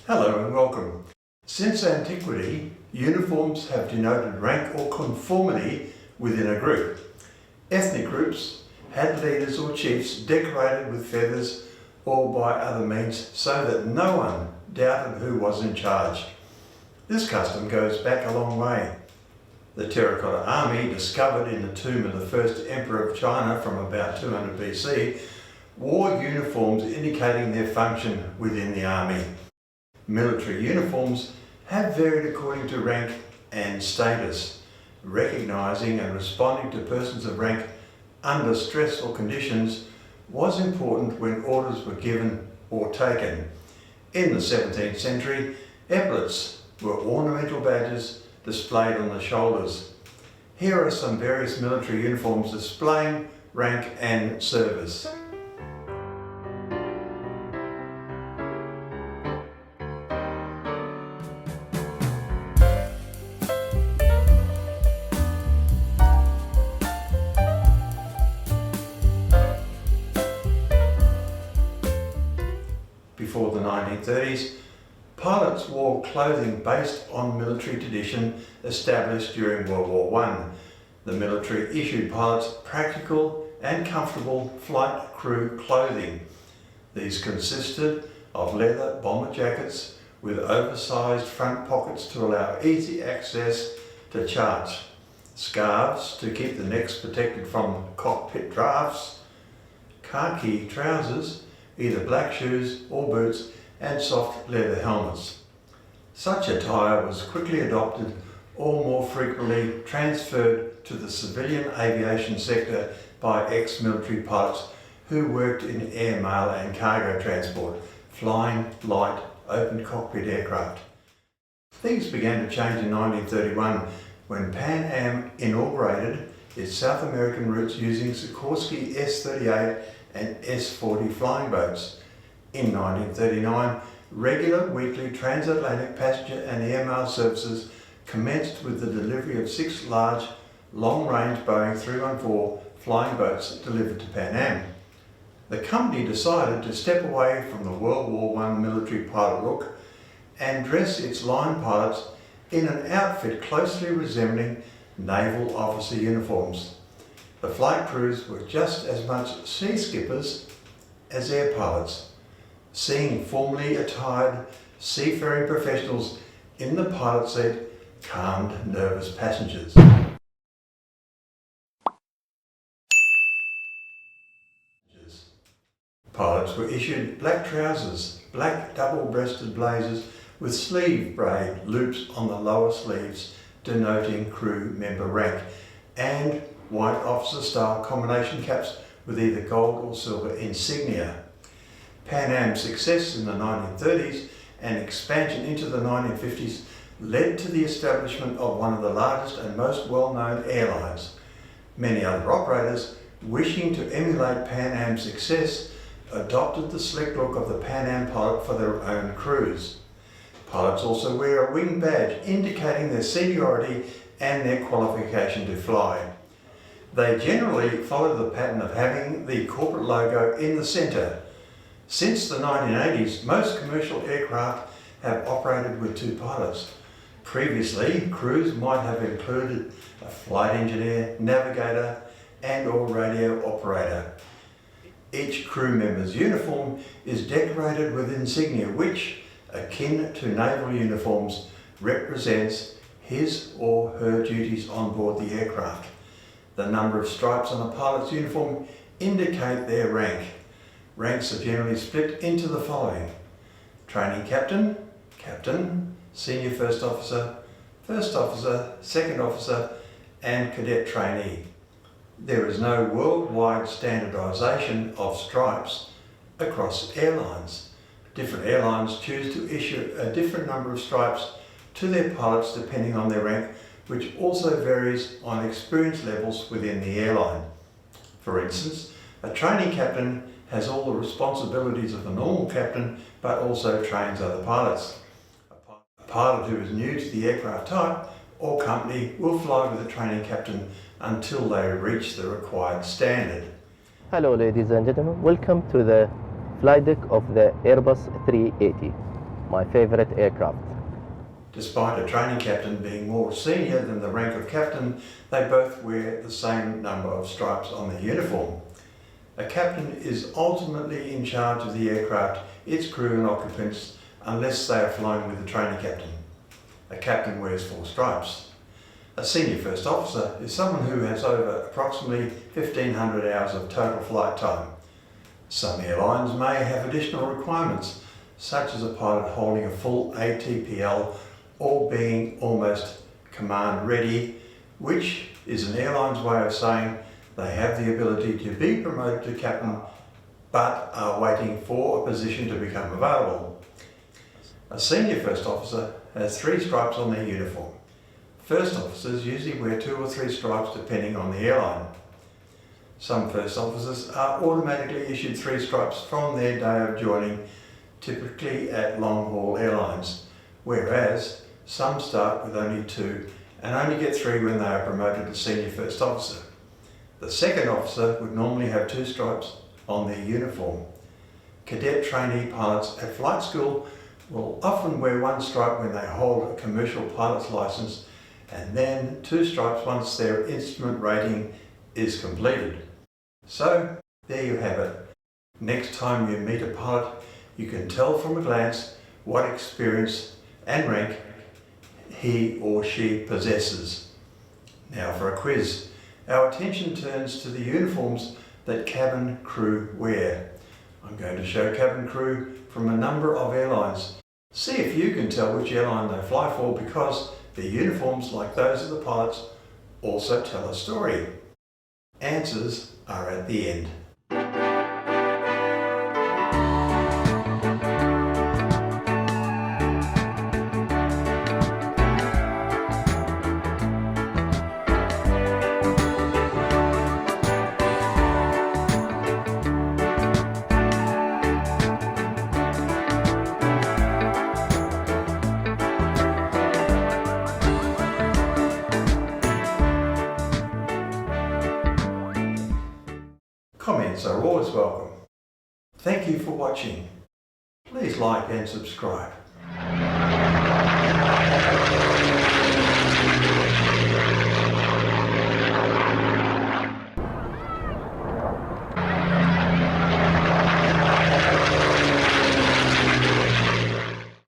Hello and welcome. Since antiquity, uniforms have denoted rank or conformity within a group. Ethnic groups had leaders or chiefs decorated with feathers or by other means so that no one doubted who was in charge. This custom goes back a long way. The terracotta army, discovered in the tomb of the first emperor of China from about 200 BC, wore uniforms indicating their function within the army. Military uniforms have varied according to rank and status. Recognising and responding to persons of rank under stressful conditions was important when orders were given or taken. In the 17th century, epaulets were ornamental badges displayed on the shoulders. Here are some various military uniforms displaying rank and service. Before the 1930s, pilots wore clothing based on military tradition established during World War I. The military issued pilots practical and comfortable flight crew clothing. These consisted of leather bomber jackets with oversized front pockets to allow easy access to charts, scarves to keep the necks protected from cockpit drafts, khaki trousers, either black shoes or boots, and soft leather helmets. Such attire was quickly adopted or more frequently transferred to the civilian aviation sector by ex-military pilots who worked in air mail and cargo transport, flying light, open cockpit aircraft. Things began to change in 1931 when Pan Am inaugurated its South American routes using Sikorsky S-38 and S-40 flying boats. In 1939, regular weekly transatlantic passenger and airmail services commenced with the delivery of 6 large, long-range Boeing 314 flying boats delivered to Pan Am. The company decided to step away from the World War I military pilot look and dress its line pilots in an outfit closely resembling naval officer uniforms. The flight crews were just as much sea skippers as air pilots, seeing formally attired seafaring professionals in the pilot seat calmed nervous passengers. Pilots were issued black trousers, black double-breasted blazers with sleeve braid loops on the lower sleeves denoting crew member rank, and white officer-style combination caps with either gold or silver insignia. Pan Am's success in the 1930s and expansion into the 1950s led to the establishment of one of the largest and most well-known airlines. Many other operators, wishing to emulate Pan Am's success, adopted the slick look of the Pan Am pilot for their own crews. Pilots also wear a wing badge indicating their seniority and their qualification to fly. They generally follow the pattern of having the corporate logo in the centre. Since the 1980s, most commercial aircraft have operated with 2 pilots. Previously, crews might have included a flight engineer, navigator, and/or radio operator. Each crew member's uniform is decorated with insignia which, akin to naval uniforms, represents his or her duties on board the aircraft. The number of stripes on a pilot's uniform indicate their rank. Ranks are generally split into the following: training captain, captain, senior first officer, second officer, and cadet trainee. There is no worldwide standardisation of stripes across airlines. Different airlines choose to issue a different number of stripes to their pilots depending on their rank, which also varies on experience levels within the airline. For instance, a training captain has all the responsibilities of a normal captain, but also trains other pilots. A pilot who is new to the aircraft type or company will fly with a training captain until they reach the required standard. Hello ladies and gentlemen, welcome to the flight deck of the Airbus 380. my favorite aircraft. Despite a training captain being more senior than the rank of captain, they both wear the same number of stripes on their uniform. A captain is ultimately in charge of the aircraft, its crew and occupants, unless they are flying with the training captain. A captain wears 4 stripes. A senior first officer is someone who has over approximately 1,500 hours of total flight time. Some airlines may have additional requirements, such as a pilot holding a full ATPL or being almost command ready, which is an airline's way of saying they have the ability to be promoted to captain but are waiting for a position to become available. A senior first officer has 3 stripes on their uniform. First officers usually wear 2 or 3 stripes depending on the airline. Some first officers are automatically issued 3 stripes from their day of joining, typically at long-haul airlines, whereas some start with only 2 and only get 3 when they are promoted to senior first officer. The second officer would normally have 2 stripes on their uniform. Cadet trainee pilots at flight school will often wear 1 stripe when they hold a commercial pilot's license, and then 2 stripes once their instrument rating is completed. So there you have it. Next time you meet a pilot, you can tell from a glance what experience and rank he or she possesses. Now for a quiz. Our attention turns to the uniforms that cabin crew wear. I'm going to show cabin crew from a number of airlines. See if you can tell which airline they fly for, because their uniforms, like those of the pilots, also tell a story. Answers are at the end. Comments are always welcome. Thank you for watching. Please like and subscribe.